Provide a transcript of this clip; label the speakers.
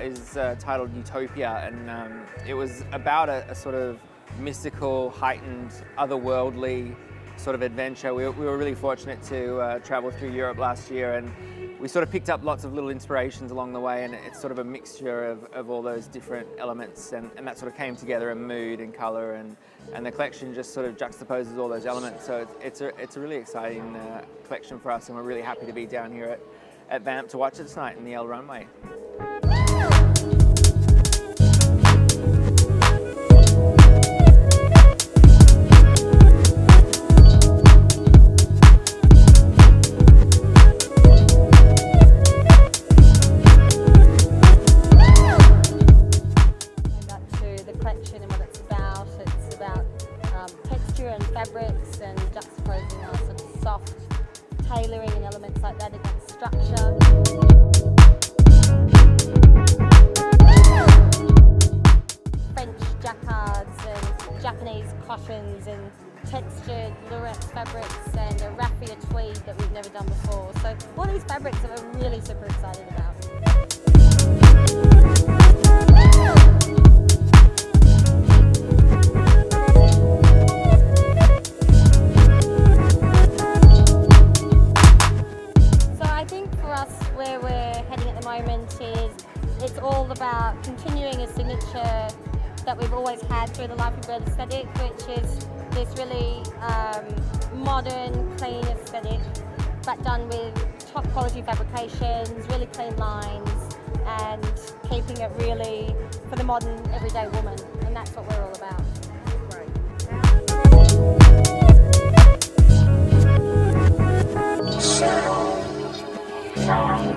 Speaker 1: Is titled Utopia, and it was about a sort of mystical, heightened, otherworldly sort of adventure. We were really fortunate to travel through Europe last year, and we sort of picked up lots of little inspirations along the way, and it's sort of a mixture of all those different elements, and that sort of came together in mood and colour, and the collection just sort of juxtaposes all those elements. So it's a really exciting collection for us, and we're really happy to be down here at VAMFF to watch it tonight in the L runway.
Speaker 2: And what it's about. It's about texture and fabrics and juxtaposing our sort of soft tailoring and elements like that against structure. French jacquards and Japanese cottons and textured lurex fabrics and a raffia tweed that we've never done before. So all these fabrics that we're really super excited about. Where we're heading at the moment is it's all about continuing a signature that we've always had through the Life of Bird aesthetic, which is this really modern, clean aesthetic, but done with top quality fabrications, really clean lines, and keeping it really for the modern, everyday woman. And that's what we're all about.
Speaker 3: Right.